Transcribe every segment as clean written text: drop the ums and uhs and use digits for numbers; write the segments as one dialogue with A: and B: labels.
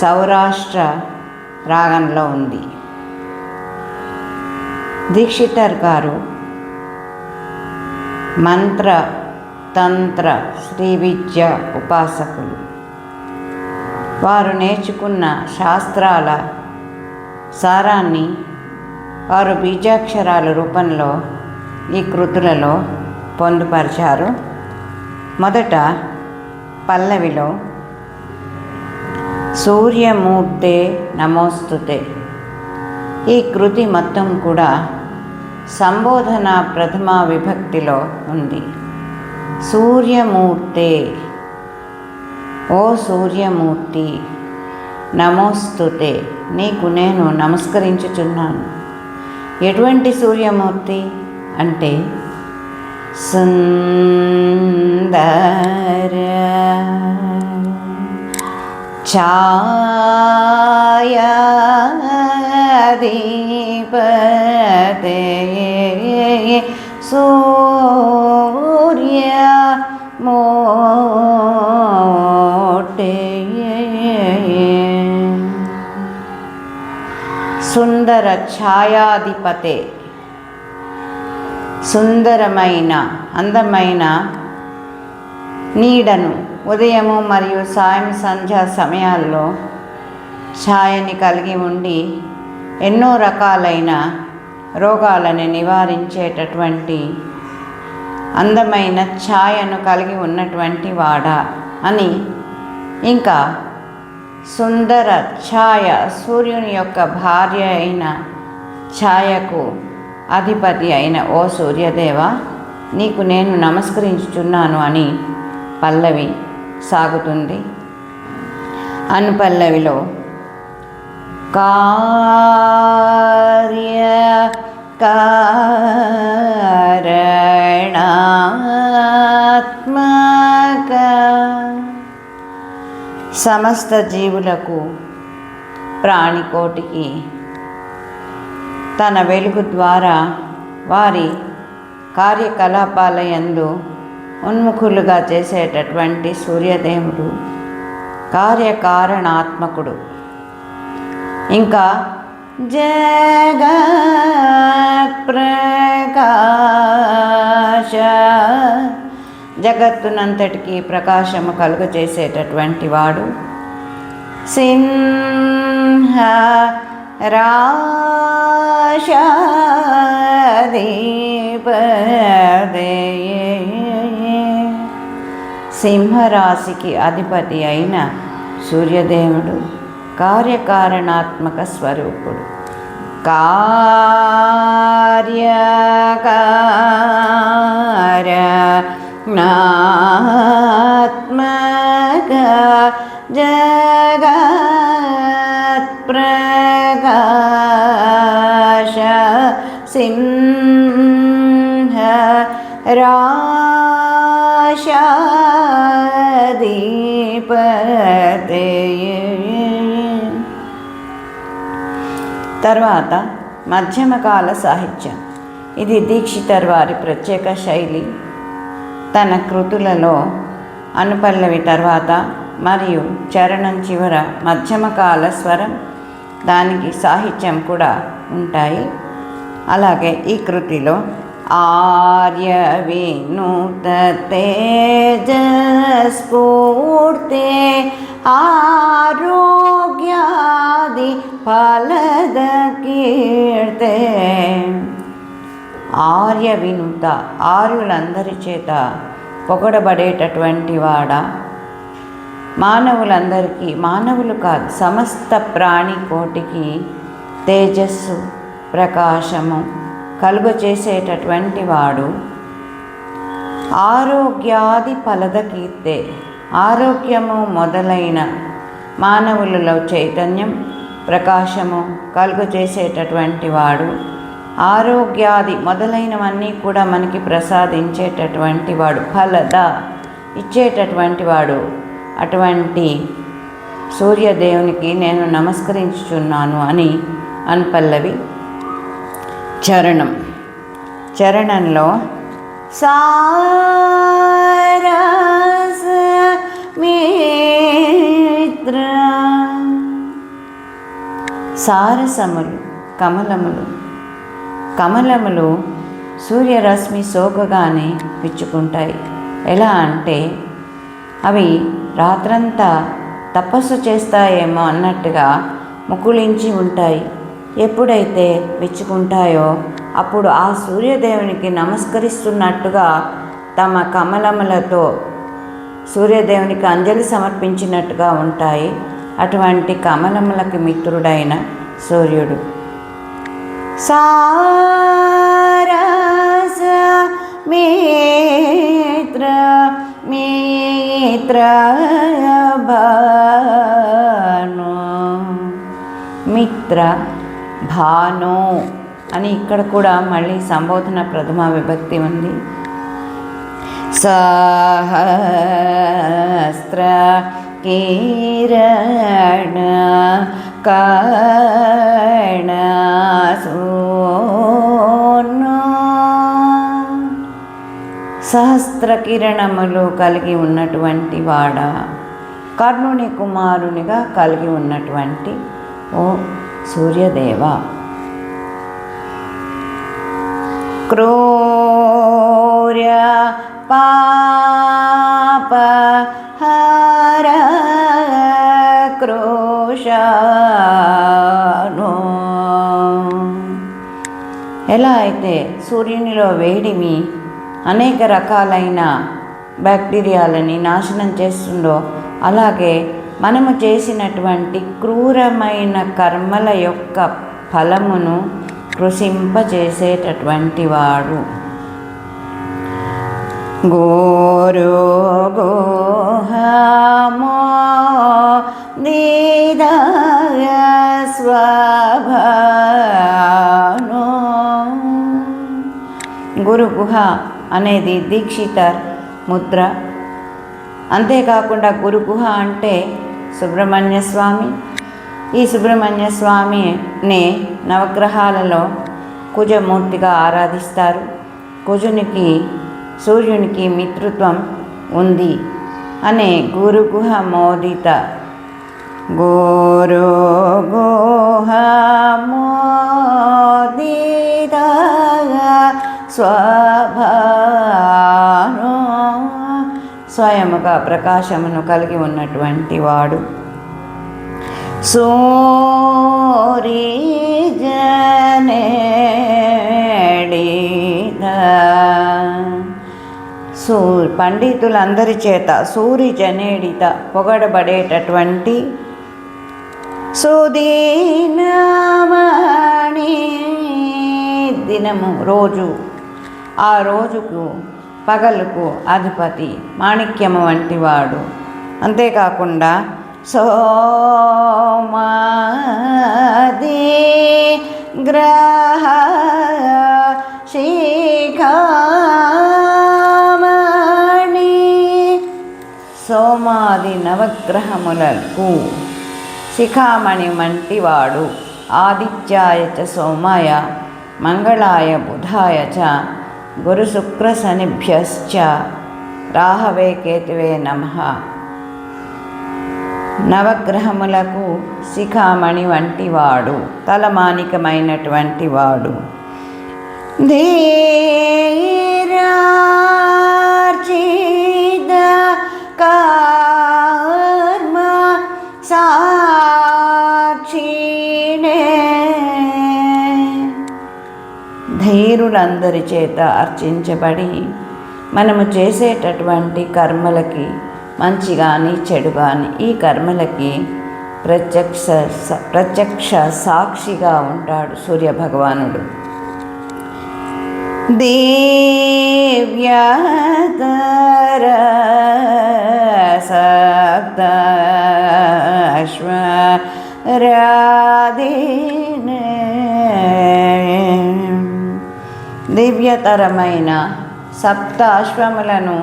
A: సౌరాష్ట్ర రాగంలో ఉంది. దీక్షితర్ గారు మంత్ర తంత్ర శ్రీ విద్య ఉపాసకులు. వారు నేర్చుకున్న శాస్త్రాల సారాన్ని వారు బీజాక్షరాల రూపంలో ఈ కృతులలో పొందుపరిచారు. మొదట పల్లవిలో సూర్యమూర్తే నమోస్తుతే. ఈ కృతి మొత్తం కూడా సంబోధన ప్రథమ విభక్తిలో ఉంది. సూర్యమూర్తే, ఓ సూర్యమూర్తి, నమోస్తుతే, నీకు నేను నమస్కరించుచున్నాను. ఎటువంటి సూర్యమూర్తి అంటే సుందర ఛాయాధిపతే సూర్యమూర్తే. సుందర ఛాయాధిపతే, సుందరమైన అందమైన నీడను ఉదయము మరియు సాయం సంధ్యా సమయాల్లో ఛాయని కలిగి ఉండి ఎన్నో రకాలైన రోగాలను నివారించేటటువంటి అందమైన ఛాయను కలిగి ఉన్నటువంటి వాడా అని. ఇంకా సుందర ఛాయ, సూర్యుని యొక్క భార్య అయిన ఛాయకు అధిపతి అయిన ఓ సూర్యదేవ, నీకు నేను నమస్కరించుచున్నాను అని పల్లవి సాగుతుంది. అనుపల్లవిలో కార్యకారణాత్మక, సమస్త జీవులకు ప్రాణికోటికి తన వెలుగు ద్వారా వారి కార్యకలాపాల యందు ఉన్ముఖులుగా చేసేటటువంటి సూర్యదేవుడు కార్యకారణాత్మకుడు. ఇంకా జగత్ప్రకాశ, జగత్తునంతటికి ప్రకాశము కలుగు చేసేటటువంటి వాడు. సింహ రాశాధిపతే, సింహరాశికి అధిపతి అయిన సూర్యదేవుడు కార్యకారణాత్మక స్వరూపుడు. కార్యకారణాత్మక జగత్ప్రకాశ సింహ రాశాధిపతే. తర్వాత మధ్యమకాల సాహిత్యం. ఇది దీక్షితర్ వారి ప్రత్యేక శైలి. తన కృతులలో అనుపల్లవి తర్వాత మరియు చరణం చివర మధ్యమకాల స్వరం, దానికి సాహిత్యం కూడా ఉంటాయి. అలాగే ఈ కృతిలో ఆర్య వినూత తేజస్ఫూర్తే ఆరోగ్యాది ఫలద కీర్తే. ఆర్య వినూత, ఆర్యులందరి చేత పొగడబడేటటువంటి వాడా, మానవులందరికీ, మానవులు కాదు సమస్త ప్రాణికోటికి తేజస్సు ప్రకాశము కలుగ చేసేటటువంటి వాడు. ఆరోగ్యాది ఫలద కీర్తే, ఆరోగ్యము మొదలైన మానవులలో చైతన్యం ప్రకాశము కలుగ చేసేటటువంటి వాడు. ఆరోగ్యాది మొదలైనవన్నీ కూడా మనకి ప్రసాదించేటటువంటి వాడు, ఫలద ఇచ్చేటటువంటి వాడు. అటువంటి సూర్యదేవునికి నేను నమస్కరించుచున్నాను అని అనుపల్లవి. చరణంలో సారస మిత్ర సారసములు కమలములు. కమలములు సూర్యరశ్మి సోకగానే విచ్చుకుంటాయి. ఎలా అంటే అవి రాత్రంతా తపస్సు చేస్తాయేమో అన్నట్టుగా ముకుళించి ఉంటాయి. ఎప్పుడైతే విచ్చుకుంటాయో అప్పుడు ఆ సూర్యదేవునికి నమస్కరిస్తున్నట్టుగా తమ కమలములతో సూర్యదేవునికి అంజలి సమర్పించినట్టుగా ఉంటాయి. అటువంటి కమలములకు మిత్రుడైన సూర్యుడు. సారస మిత్ర మిత్ర భాను. మిత్ర భాను అని ఇక్కడ కూడా మళ్ళీ సంబోధన ప్రథమ విభక్తి ఉంది. సహస్ర కిరణ కణ సూర్ణో. సహస్ర కిరణములు కలిగి ఉన్నటువంటి వాడ, కర్ణుని కుమారునిగా కలిగి ఉన్నటువంటి ఓ సూర్యదేవ. క్రూర్య పాపహర క్రోశానో. ఎలా అయితే సూర్యునిలో వేడిమి అనేక రకాలైన బ్యాక్టీరియాలని నాశనం చేస్తుందో, అలాగే మనము చేసినటువంటి క్రూరమైన కర్మల యొక్క ఫలమును కృషింపచేసేటటువంటి వాడు. గోరో గోహమో నిదయ స్వభానో. గురు గుహ అనేది దీక్షితర్ ముద్ర. అంతేకాకుండా గురు గుహ అంటే సుబ్రహ్మణ్య స్వామి. ఈ సుబ్రహ్మణ్య స్వామిని నవగ్రహాలలో కుజమూర్తిగా ఆరాధిస్తారు. కుజునికి సూర్యునికి మిత్రత్వం ఉంది అనే గురు గుహ మోదిత. గోరో గుహ మోదిత స్వభానో. స్వయముగా ప్రకాశమును కలిగి ఉన్నటువంటి వాడు. పండితులందరి చేత సూరిజనేడిత పొగడబడేటటువంటి సుదీనమణి. దినము రోజు, ఆ రోజుకు పగలుకు అధిపతి మాణిక్యము వంటి వాడు. అంతేకాకుండా సోమాది గ్రహ శిఖామణి. సోమాది నవగ్రహములకు శిఖామణి వంటి వాడు. ఆదిత్యాయ చ సోమాయ మంగళాయ బుధాయ చ గురు శుక్ర శనిభ్యశ్చ రాహవే కేతువే నమః. నవగ్రహములకు శిఖామణి వంటి వాడు, తలమానికమైనటువంటి వాడు. ధీరార్చిత కర్మ సాక్షిణే. ధీరులందరి చేత అర్చించబడి మనము చేసేటటువంటి కర్మలకి, మంచి కానీ చెడు కానీ, ఈ కర్మలకి ప్రత్యక్ష సాక్షిగా ఉంటాడు సూర్యభగవానుడు. దివ్యతర సప్తశ్వరాధీనే. దివ్యతరమైన సప్త అశ్వములను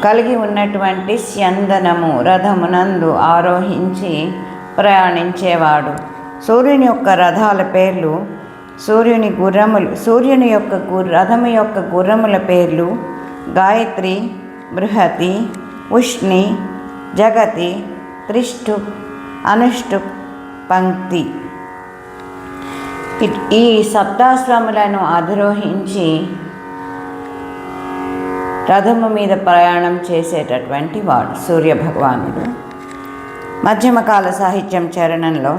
A: కలిగి ఉన్నటువంటి స్యందనము రథమునందు ఆరోహించి ప్రయాణించేవాడు. సూర్యుని యొక్క రథాల పేర్లు, సూర్యుని యొక్క రథము యొక్క గుర్రముల పేర్లు గాయత్రి, బృహతి, ఉష్ణి, జగతి, త్రిష్టుప్, అనుష్టుప్, పంక్తి. ఈ సప్తాశ్వములను అధిరోహించి రథము మీద ప్రయాణం చేసేటటువంటి వాడు సూర్యభగవానుడు. మధ్యమకాల సాహిత్యం చరణంలో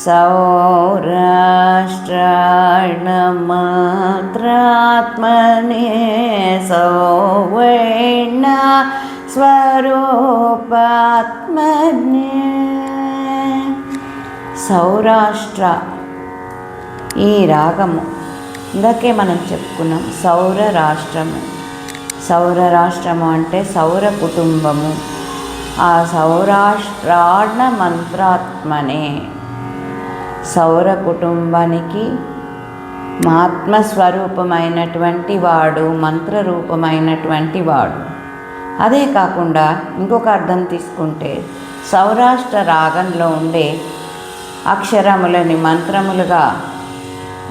A: సౌరాష్ట్రాణమాత్రాత్మనే సౌవర్ణ స్వరూపాత్మనే. సౌరాష్ట్ర ఈ రాగము ఇందాకే మనం చెప్పుకున్నాం. సౌర రాష్ట్రము, సౌర రాష్ట్రము అంటే సౌర కుటుంబము. ఆ సౌరాష్ట్రాణ మంత్రాత్మనే, సౌర కుటుంబానికి ఆత్మస్వరూపమైనటువంటి వాడు, మంత్రరూపమైనటువంటి వాడు. అదే కాకుండా ఇంకొక అర్థం తీసుకుంటే సౌరాష్ట్ర రాగంలో ఉండే అక్షరములని మంత్రములుగా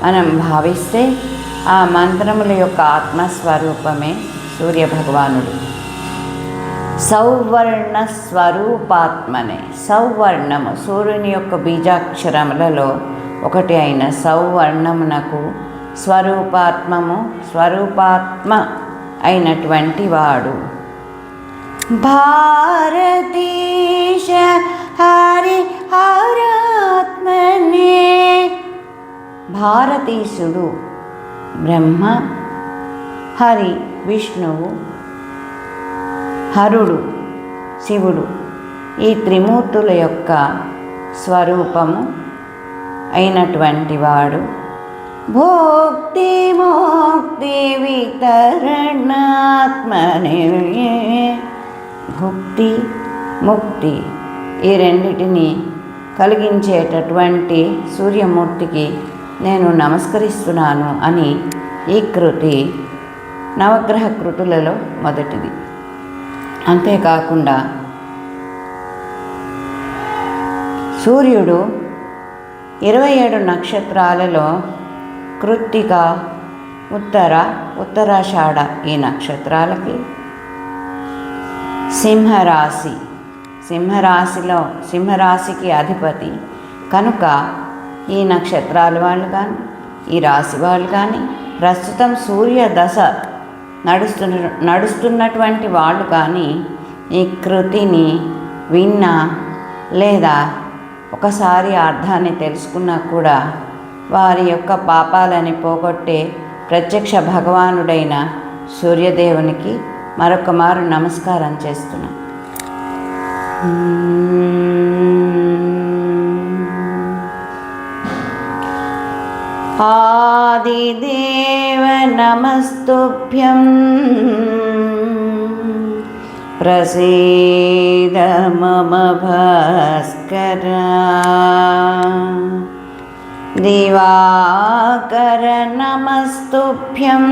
A: మనం భావిస్తే ఆ మంత్రముల యొక్క ఆత్మస్వరూపమే సూర్యభగవానుడు. సౌవర్ణ స్వరూపాత్మనే, సౌవర్ణము సూర్యుని యొక్క బీజాక్షరములలో ఒకటి అయిన సౌవర్ణమునకు స్వరూపాత్మ అయినటువంటి వాడు. భారతీశ హరి హరాత్మనే, భారతీశుడు బ్రహ్మ, హరి విష్ణువు, హరుడు శివుడు, ఈ త్రిమూర్తుల యొక్క స్వరూపము అయినటువంటి వాడు. భోక్తి మోక్తి వితరణాత్మనే, భుక్తి ముక్తి ఈ రెండిటిని కలిగించేటటువంటి సూర్యమూర్తికి నేను నమస్కరిస్తున్నాను అని ఈ కృతి నవగ్రహ కృతులలో మొదటిది. అంతేకాకుండా సూర్యుడు 27 నక్షత్రాలలో కృత్తిక, ఉత్తరాషాఢ ఈ నక్షత్రాలకి సింహరాశికి అధిపతి కనుక ఈ నక్షత్రాల వాళ్ళు కానీ ఈ రాశి వాళ్ళు కానీ ప్రస్తుతం సూర్య దశ నడుస్తున్నటువంటి వాళ్ళు కానీ ఈ కృతిని విన్నా లేదా ఒకసారి అర్థాన్ని తెలుసుకున్నా కూడా వారి యొక్క పాపాలని పోగొట్టే ప్రత్యక్ష భగవానుడైన సూర్యదేవునికి మరొక మారు నమస్కారం చేస్తున్నాను. ఆదిదేవ నమస్తుభ్యం ప్రసీద మమ భాస్కర దివాకర నమస్తుభ్యం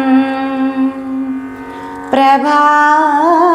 A: ప్రభాకర